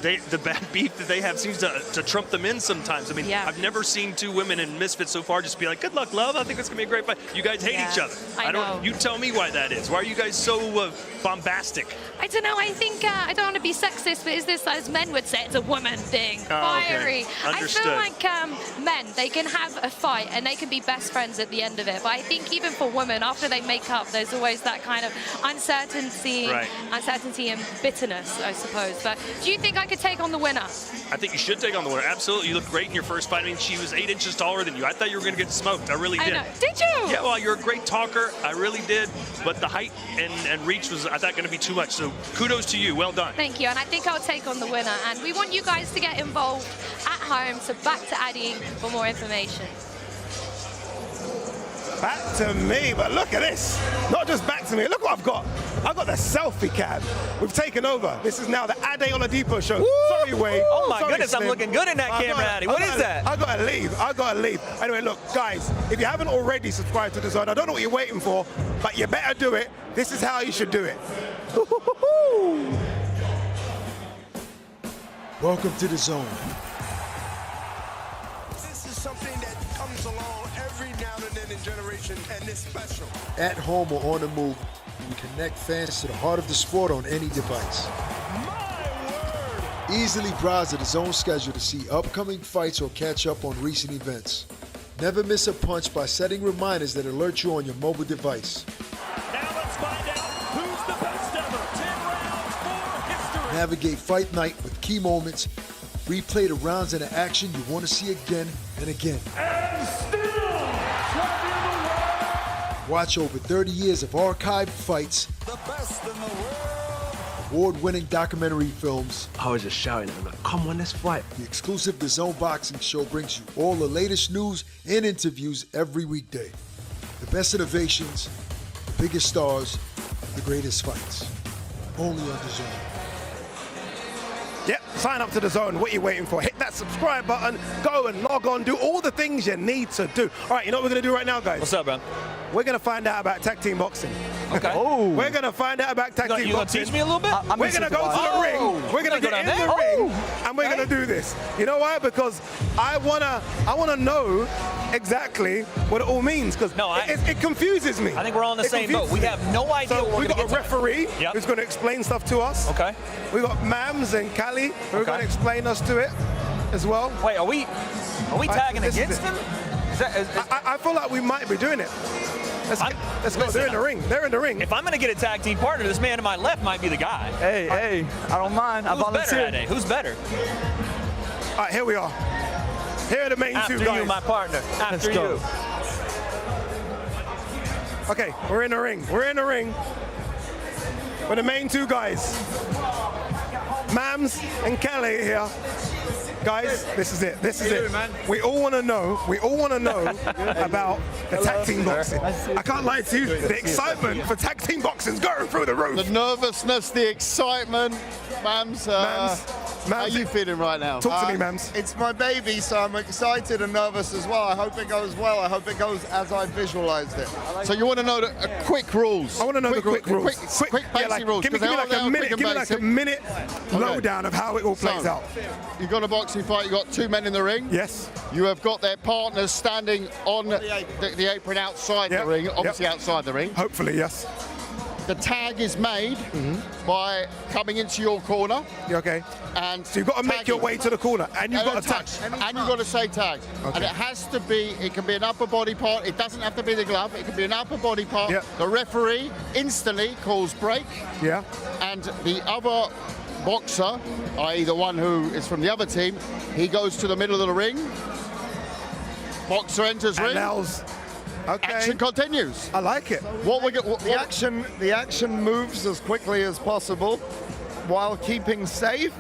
The bad beef that they have seems to trump them in sometimes. I mean, I've never seen two women in Misfits so far just be like, good luck, love. I think it's going to be a great fight. You guys hate each other. I know. You tell me why that is. Why are you guys so bombastic? I don't know. I think, I don't want to be sexist, but is this, as men would say, it's a woman thing. Fiery. Understood. I feel like men, they can have a fight and they can be best friends at the end of it. But I think even for women, after they make up, there's always that kind of uncertainty and bitterness, I suppose. But do you think I could take on the winner? I think you should take on the winner. Absolutely. You looked great in your first fight. I mean, she was 8 inches taller than you. I thought you were going to get smoked. I really did. I know. Did you? Yeah, well, you're a great talker. I really did. But the height and reach was, I thought, going to be too much. So kudos to you. Well done. Thank you. And I think I'll take on the winner. And we want you guys to get involved at home. So back to Addy for more information. Back to me, but look at this. Not just back to me. Look what I've got. I've got the selfie cam. We've taken over. This is now the Ade Oladipo show. Woo! Sorry, Wade. Oh my Sorry, goodness, Slim. I'm looking good in that camera, Addy. What is that? I gotta leave. I gotta leave. Anyway, look, guys, if you haven't already subscribed to DAZN, I don't know what you're waiting for, but you better do it. This is how you should do it. Welcome to the zone. This is something that comes along every now and then in generation, and it's special. At home or on the move, we connect fans to the heart of the sport on any device. Easily browse the DAZN schedule to see upcoming fights or catch up on recent events. Never miss a punch by setting reminders that alert you on your mobile device. Now let's find out who's the best ever. 10 rounds for history. Navigate fight night with key moments. Replay the rounds and the action you want to see again and again. And still champion of the world. Watch over 30 years of archived fights, The best in the world. award-winning documentary films. I was just shouting at him like, come on, let's fight. The exclusive DAZN Boxing Show brings you all the latest news and interviews every weekday. The best innovations, the biggest stars, the greatest fights. Only on DAZN. Yep, sign up to DAZN. What are you waiting for? Hit that subscribe button, go and log on, do all the things you need to do. All right, you know what we're going to do right now, guys? What's up, bro? We're going to find out about tag team boxing. Okay. Oh. We're going to find out about tag team boxing. You going to teach me a little bit? We're going to go to the ring. We're going to get in the ring, and we're going to do this. You know why? Because I wanna know exactly what it all means, because it confuses me. I think we're all in the same boat. We have no idea so what we're we've got a referee who's going to explain stuff to us. Okay. We got Mams and Callie who are going to explain us to it as well. Wait, are we tagging against them? I feel like we might be doing it. Let's go. They're in the ring. They're in the ring. If I'm going to get a tag team partner, this man to my left might be the guy. Hey, I don't mind. I volunteer. Who's better? All right, here we are. Here are the main two guys. After you, my partner. After you. Okay, we're in the ring. We're in the ring. We're the main two guys. Mams and Kelly here. Guys, this is it. This is it. We all want to know. We all want to know about the tag team boxing. I can't lie to you. The excitement for tag team boxing is going through the roof. The nervousness, the excitement. Mams, how are you feeling right now? Talk to me, Mams. It's my baby, so I'm excited and nervous as well. I hope it goes well. I hope it goes as I visualized it. So you want to know the quick rules? I want to know the quick rules. Quick basic rules. Give me like a minute. Give me like a minute lowdown of how it all plays out. You've got a boxing fight. You've got two men in the ring. Yes. You have got their partners standing on the apron outside the ring, obviously outside the ring. Hopefully, yes. The tag is made by coming into your corner. Okay. And so you've got to make your way to the corner, and you've got to touch. And you've got to say tag. Okay. And it has to be, it can be an upper body part. It doesn't have to be the glove. It can be an upper body part. Yep. The referee instantly calls break. Yeah. And the other boxer, i.e. the one who is from the other team, he goes to the middle of the ring. Boxer enters ring. Okay. Action continues. I like it. The action moves as quickly as possible while keeping safe,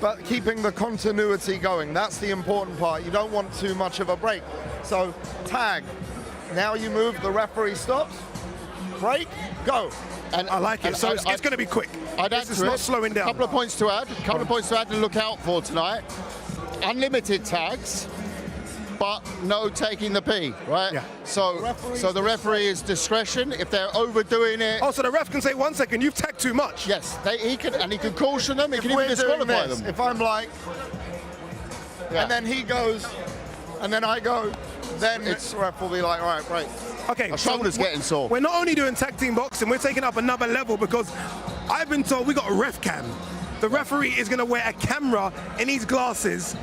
but keeping the continuity going. That's the important part. You don't want too much of a break. So tag. Now you move, the referee stops. Break, go. And I like it. So it's going to be quick. This is not slowing down. A couple of points to add. To look out for tonight. Unlimited tags, but no taking the P, right? Yeah. So the referee is discretion. If they're overdoing it. Oh, so the ref can say, 1 second, you've tagged too much. Yes, he can caution them. He can even disqualify them. If I'm like, and then he goes, and then I go, then the ref will be like, all right, break. Okay, our shoulders getting sore. We're not only doing tag team boxing, we're taking up another level because I've been told we got a ref cam. The referee is going to wear a camera in his glasses.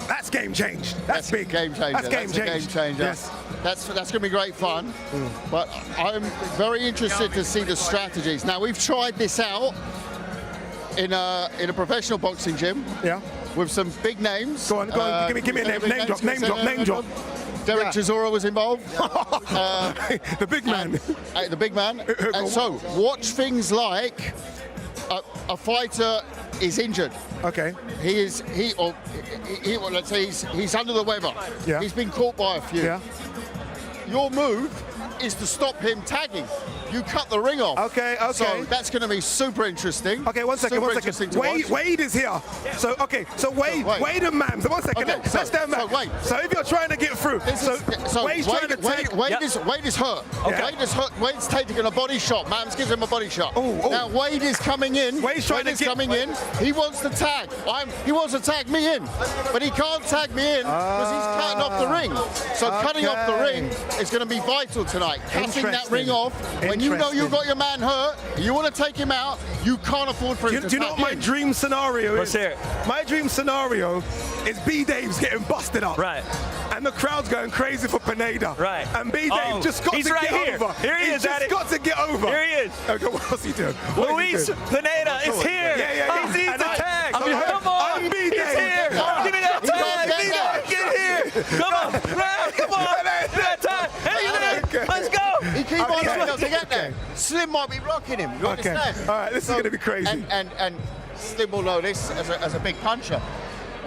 That's game changed. That's big. Game changer. That's game changer. Yes. That's going to be great fun. But I'm very interested to see the strategies. Now, we've tried this out in a professional boxing gym. Yeah. With some big names. Go on. Give me a name. Name drop. Derek Chisora was involved. The big man. The big man. So watch things like a fighter is injured. Okay. Let's say he's under the weather. Yeah. He's been caught by a few. Yeah. Your move is to stop him tagging. You cut the ring off. Okay. So that's going to be super interesting. Okay, one second. Wade is here. So Wade and Mams. 1 second. Okay, let's stand back. So if you're trying to get through, Wade's trying to take. Wade is hurt. Okay. Wade is hurt. Wade's taking a body shot. Mams gives him a body shot. Now Wade is coming in. Wade's coming in. He wants to tag. He wants to tag me in, but he can't tag me in because he's cutting off the ring. So cutting off the ring is going to be vital tonight. Cutting that ring off. When you know you've got your man hurt, you want to take him out, you can't afford for him to do you know what my dream scenario is? Let's hear it. My dream scenario is B-Dave's getting busted up. Right. And the crowd's going crazy for Pineda. Right. And B-Dave just got to get over. Here he is, He's got to get over. Here he is. Okay, what's he doing? Luis Pineda is here. Yeah. He needs a tag. Come on. I'm B-Dave. He's here. Give me that tag. Get here. Come on. Come on. Give me that tag. Hey, let's go. He keeps on trying to get there. Slim might be rocking him. You understand? All right, this is going to be crazy. And Slim will know this as a big puncher.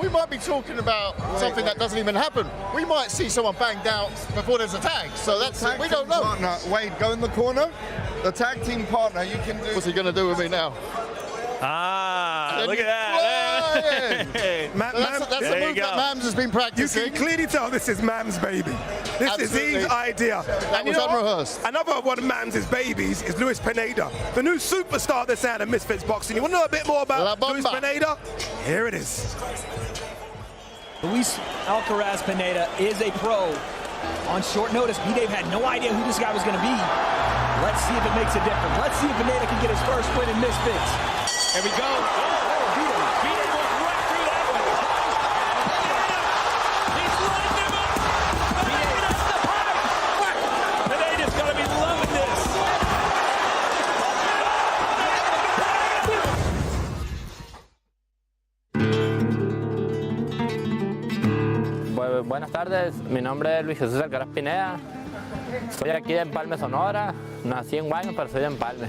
We might be talking about something that doesn't even happen. We might see someone banged out before there's a tag. So we don't know. Partner, Wade, go in the corner. The tag team partner, you can do. What's he going to do with me now? Look at that. That's the move that Mams has been practicing. You can clearly tell this is Mams' baby. This is his idea. That was unrehearsed. Another one of Mams' babies is Luis Pineda, the new superstar that's out of Misfits Boxing. You want to know a bit more about Luis Pineda? Here it is. Luis Alcaraz Pineda is a pro. On short notice, B-Dave had no idea who this guy was going to be. Let's see if it makes a difference. Let's see if Pineda can get his first win in Misfits. Here we go. B-Dave went right through that one. He's lighting him up. B-Dave does the pipe. Pineda's going to be loving this. Buenas tardes, mi nombre es Luis Jesús Alcaraz Pineda. Soy aquí de Empalme, Sonora. Nací en Guaymas, pero soy de Empalme.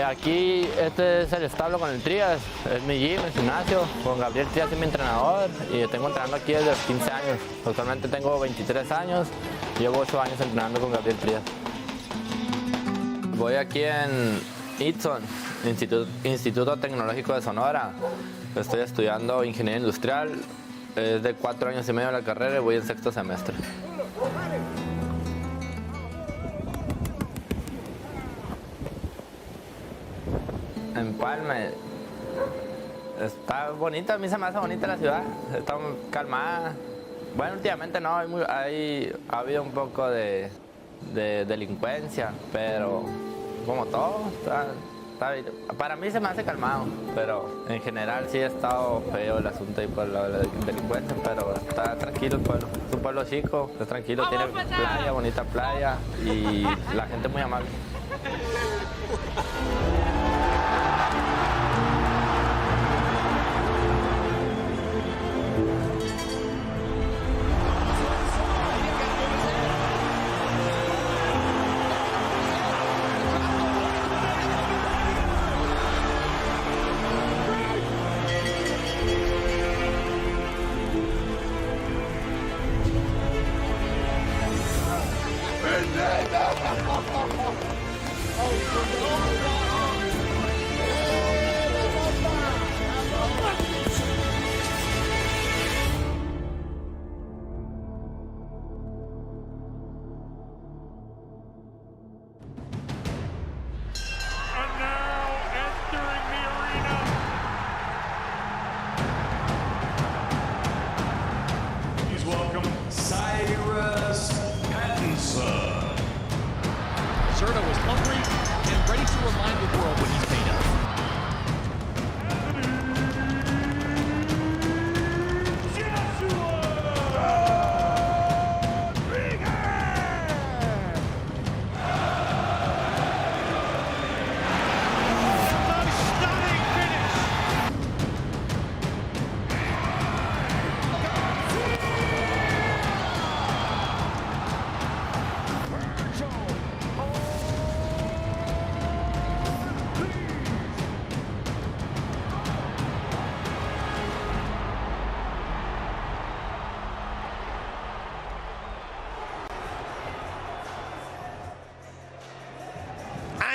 Aquí este es el establo con el Trías, es mi gym, el gimnasio. Con Gabriel Trías es mi entrenador y tengo entrenando aquí desde los 15 años. Actualmente tengo 23 años, llevo 8 años entrenando con Gabriel Trías. Voy aquí en DAZN, Instituto Tecnológico de Sonora. Estoy estudiando ingeniería industrial. Es de 4 años y medio la carrera y voy en 6º semestre. Empalme. Está bonita, a mí se me hace bonita la ciudad. Está calmada. Bueno, últimamente no, ha habido un poco de delincuencia, pero como todo, para mí se me hace calmado, pero en general sí ha estado feo el asunto ahí por la delincuencia, pero está tranquilo el pueblo. Es un pueblo chico, es tranquilo, tiene playa, bonita playa y la gente muy amable.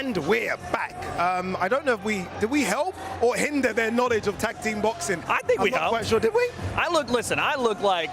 And we're back. I don't know if did we help or hinder their knowledge of tag team boxing? I think we I'm not helped. quite sure, did we? I look like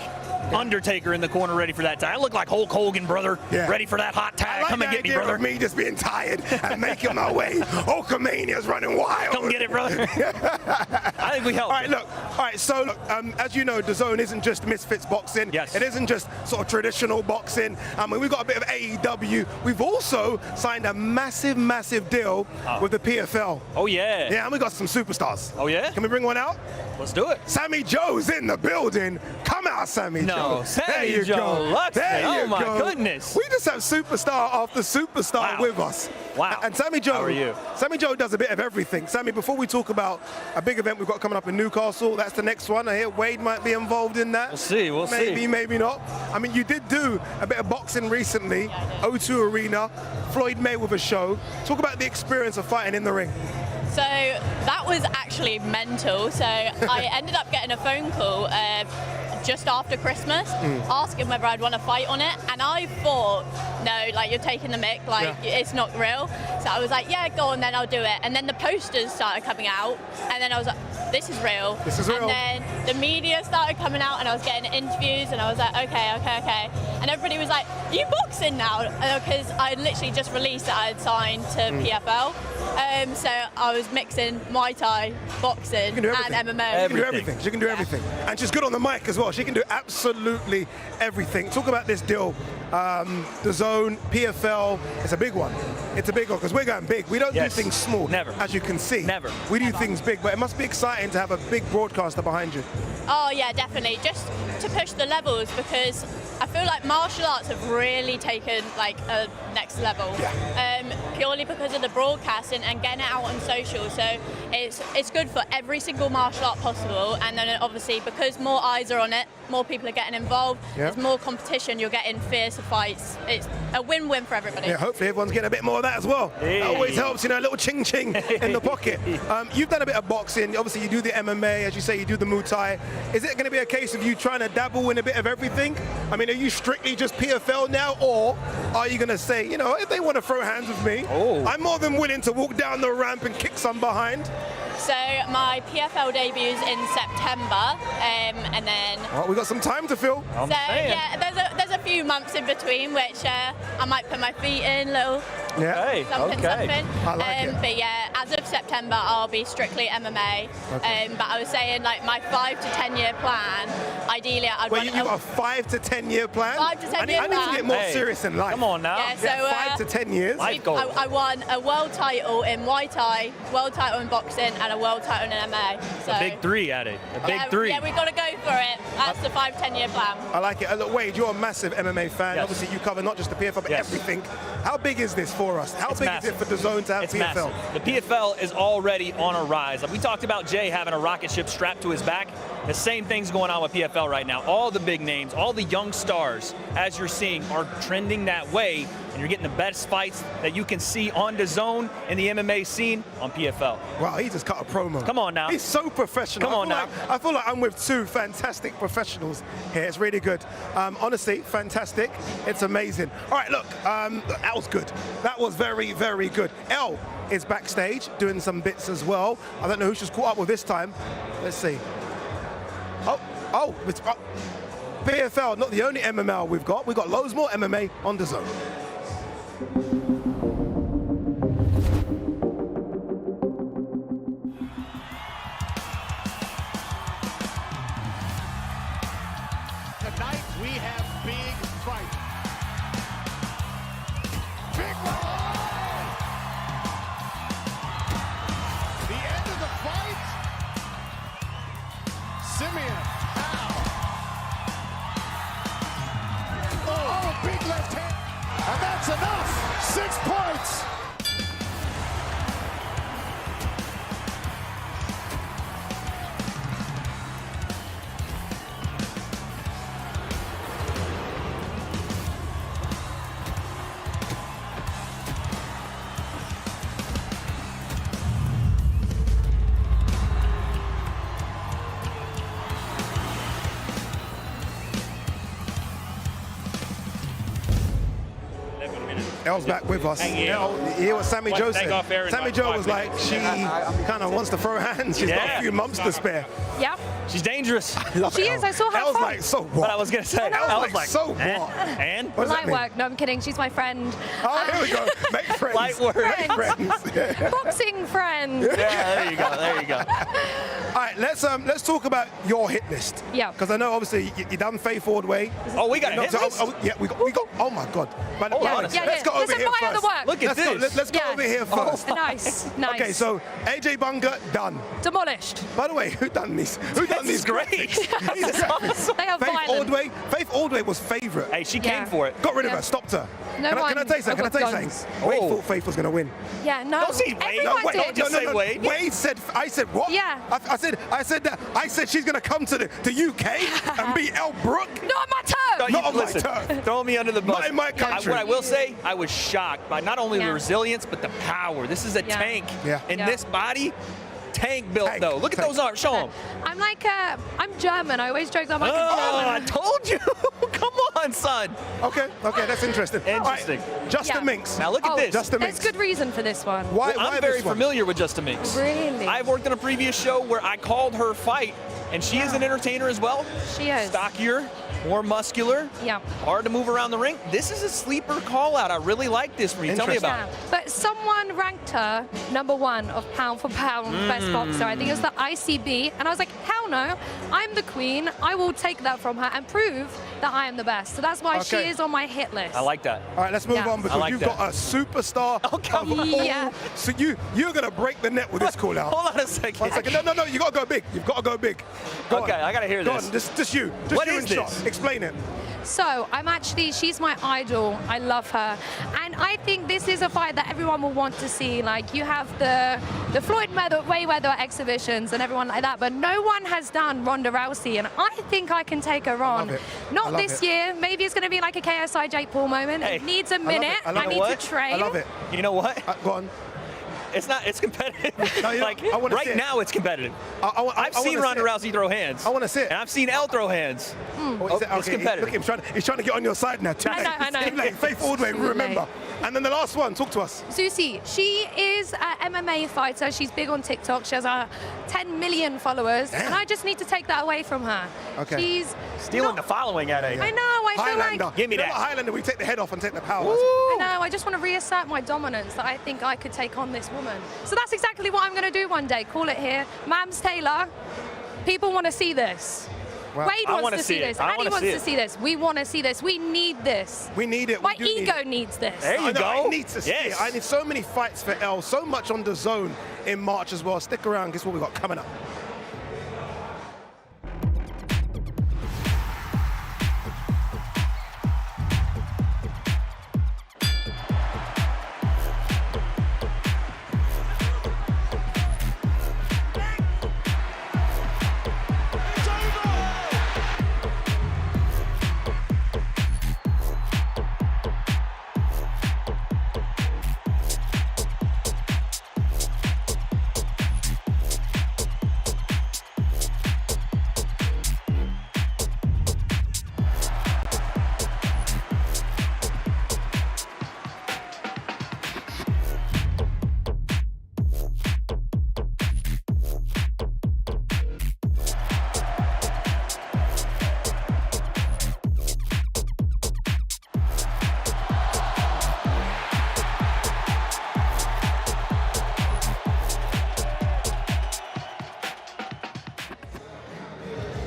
Undertaker in the corner ready for that tag. I look like Hulk Hogan, brother, ready for that hot tag. Like Come and get me, brother. Of me just being tired and making my way. Hulkamania's running wild. Come get it, brother. I think we helped. All right, so look, as you know, DAZN isn't just Misfits Boxing. Yes. It isn't just sort of traditional boxing. I mean, we've got a bit of AEW. We've also signed a massive deal with the PFL. Oh, yeah. Yeah, and we got some superstars. Oh, yeah? Can we bring one out? Let's do it. Sammy Joe's in the building. Come out, Sammy Joe. No, Sammy there you Joe go. Luxman. There Oh, you my go. goodness. We just have superstar after superstar with us. Wow. And Sammy Joe. How are you? Sammy Joe does a bit of everything. Sammy, before we talk about a big event we've got coming up in Newcastle, that's the next one. I hear Wade might be involved in that. We'll see. We'll see. Maybe not. I mean, you did do a bit of boxing recently, O2 Arena, Floyd Mayweather show. Talk about the experience of fighting in the ring. So that was actually mental. So I ended up getting a phone call just after Christmas asking whether I'd want to fight on it, and I thought, no, like, you're taking the mick, like, it's not real. So I was like, yeah, go on, then I'll do it. And then the posters started coming out, and then I was like, this is real. This is real. And then the media started coming out, and I was getting interviews, and I was like, okay. And everybody was like, are you boxing now? Because I literally just released that I had signed to PFL. So I was mixing Muay Thai, boxing, and MMA. She can do everything. She can do everything. And she's good on the mic as well. She can do absolutely everything. Talk about this deal. DAZN, PFL, it's a big one. It's a big one because we're going big. We don't do things small. Never. As you can see. Never. We do things big, but it must be exciting to have a big broadcaster behind you. Oh yeah, definitely. Just to push the levels, because I feel like martial arts have really taken like a next level. Purely because of the broadcasting and getting it out on social. So it's good for every single martial art possible, and then obviously because more eyes are on it, more people are getting involved. There's more competition. You're getting fiercer fights. It's a win-win for everybody. Yeah, hopefully everyone's getting a bit more of that as well. Hey. That always helps, you know, a little ching-ching in the pocket. You've done a bit of boxing. Obviously, you do the MMA, as you say, you do the Muay Thai. Is it going to be a case of you trying to dabble in a bit of everything? I mean, are you strictly just PFL now, or are you going to say, you know, if they want to throw hands with me, I'm more than willing to walk down the ramp and kick some behind? So my PFL debuts in September, and then. Well, we got some time to fill. Yeah, there's a few months in between which I might put my feet in, little something. I like it. But yeah, as of September, I'll be strictly MMA. But I was saying, like, my 5 to 10 year plan. Ideally, I'd Wait, you got a 5 to 10 year plan? 5 to 10 year I plan. need to get more serious in life. Come on now. Yeah, so 5 to 10 years. I won a world title in Muay Thai, world title in boxing, and a world title in MMA. So A big three at it. A big three. Yeah, we've got to go for it. That's the 5 to 10 year plan. I like it. Look, Wade, you're a massive MMA fan. Yes. Obviously, you cover not just the PFL, but everything. How big is this for us? How It's big massive. is it for DAZN to have It's PFL? massive. The PFL is already on a rise. Like we talked about Jay having a rocket ship strapped to his back. The same thing's going on with PFL right now. All the big names, all the young stars, as you're seeing, are trending that way, and you're getting the best fights that you can see on DAZN in the MMA scene on PFL. Wow, he just cut a promo. Come on now. He's so professional. Come on now. I feel like I'm with two fantastic professionals here. It's really good. Honestly, fantastic. It's amazing. All right, look, that was good. That was very, very good. Elle is backstage doing some bits as well. I don't know who she's caught up with this time. Let's see. It's PFL, not the only MML we've got. We've got loads more MMA on DAZN. Tonight we have big fight. Big one. The end of the fight. Simeon. Oh, big left hand. And that's enough. 6 points. Elle's back with us. Thank you. Elle, you hear what Sammy Joe said? Take off Aaron, Sammy Mark, Joe Mark, was like, she kind of wants to throw hands. She's got a few months to spare. Yeah. She's dangerous. She is. I saw her Elle's fight. like, so what? But I was going to say, Elle's like, so what? And? What does that Light mean? work. No, I'm kidding. She's my friend. Oh, here we go. Make friends. Light work. Make friends. Yeah. Boxing friend. Yeah, there you go. There you go. All right, let's talk about your hit list. Yeah. Because I know obviously you done Faith Ordway. Oh, we got a hit list? Yeah, we got. Oh my God. Man, Hold on a second. Let's go over Listen, here my other first. work. Look at this. Let's go Yeah. over here first. Nice. Nice. Okay, so AJ Bunga done. Demolished. By the way, who done these? Who done these great. graphics? These graphics. They are Faith violent. Ordway. Faith Ordway was favourite. Hey, she Yeah. came for it. Got rid of Yeah. her. Stopped her. No Can I one tell you something? Can I tell you guns. something? Wade thought Faith was going to win. Yeah, no. Don't say Wade. Everyone Wait, did. don't just say Wade. Wade said. I said what? Yeah. I said she's going to come to the UK and beat Elle Brook. Not on my turf. Not on my Listen, turf. throw me under the bus. Not in my country. What I will say, I was shocked by not only the Yeah. resilience, but the power. This is a Yeah. tank. Yeah. In Yeah. this body, tank built Tank. though. Look at Tank. those arms. Show them. I'm like, I'm German. I always joke that I'm like Oh, a I German. told you. Come on, son. Okay, that's interesting. Interesting. All right, Justin Yeah. Minks. Now look at this. Justin There's Minks. good reason for this one. Why I'm very this one? familiar with Justin Minks. Really? I've worked on a previous show where I called her fight, and she is an entertainer as well. She is. Stockier, more muscular, Yeah. hard to move around the ring. This is a sleeper call out. I really like this one. Tell me Interesting. about Yeah. it. But someone ranked her #1 of pound for pound best boxer. I think it was the ICB. And I was like, hell no. I'm the queen. I will take that from her and prove that I am the best. So that's why she Okay. is on my hit list. I like that. All right, let's move Yeah. on because I like you've that. got a superstar. Oh, come of on. all- Yeah. So you're gonna break the net with this call out. Hold on a second. 1 second. No. You gotta go big. You've got to go big. Go Okay, on. I gotta hear Go this. on. Just you. Just What you is and Shot. this? Explain it. So she's my idol. I love her. And I think this is a fight that everyone will want to see. Like you have the Floyd Mayweather exhibitions and everyone like that, but no one has done Ronda Rousey, and I think I can take her on. love it. I Not love this it. year. Maybe it's going to be like a KSI Jake Paul moment. Hey, it needs a love minute. it. I love I it. need What? to train. I love it. You know what? Go on. It's competitive. No, you know, like I wanna see right it. now, it's competitive. I've I've seen Ronda Rousey throw hands. I wanna see it. And I've seen Elle throw hands. Oh, is it? it's Okay, competitive. Look, he's trying to get on your side now. Too I late. know, I know. Too late. Faith Ordway, Too remember. late. And then the last one, talk to us. Susie, she is an MMA fighter. She's big on TikTok. She has 10 million followers, Damn. and I just need to take that away from her. Okay. She's Stealing the following at it. I know. I feel Highlander. like Give me You know that. what, Highlander, we take the head off and take the power. I know. I just want to reassert my dominance that I think I could take on this woman. So that's exactly what I'm going to do one day. Call it here, Mams Taylor. People want to see this. Wow. Wade I wants wanna to see see it. this. I Annie wanna wants see to it. see this. We want to see this. We need this. We need it. My we do need ego it. needs this. There you I know, go. I need to see Yes. it. I need so many fights for Elle, so much on DAZN in March as well. Stick around, guess what we got coming up.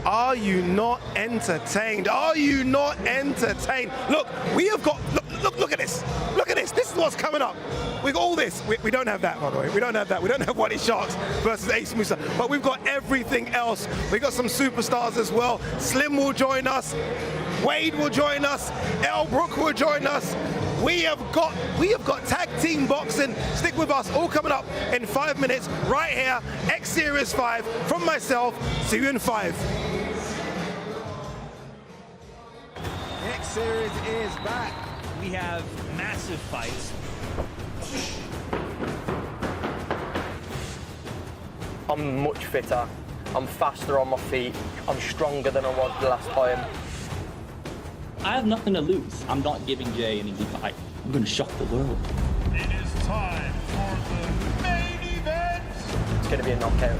Are you not entertained? Are you not entertained? Look, we have got, look at this. Look at this. This is what's coming up. We got all this. We don't have that, by the way. We don't have that. We don't have Waddy Sharks versus Ace Musa. But we've got everything else. We got some superstars as well. Slim will join us. Wade will join us. Elle Brook will join us. We have got tag team boxing. Stick with us. All coming up in 5 minutes right here. X Series 5 from myself. See you in 5. X Series is back. We have massive fights. I'm much fitter. I'm faster on my feet. I'm stronger than I was the last time. I have nothing to lose. I'm not giving Jay an easy fight. I'm going to shock the world. It is time for the main event. It's going to be a knockout.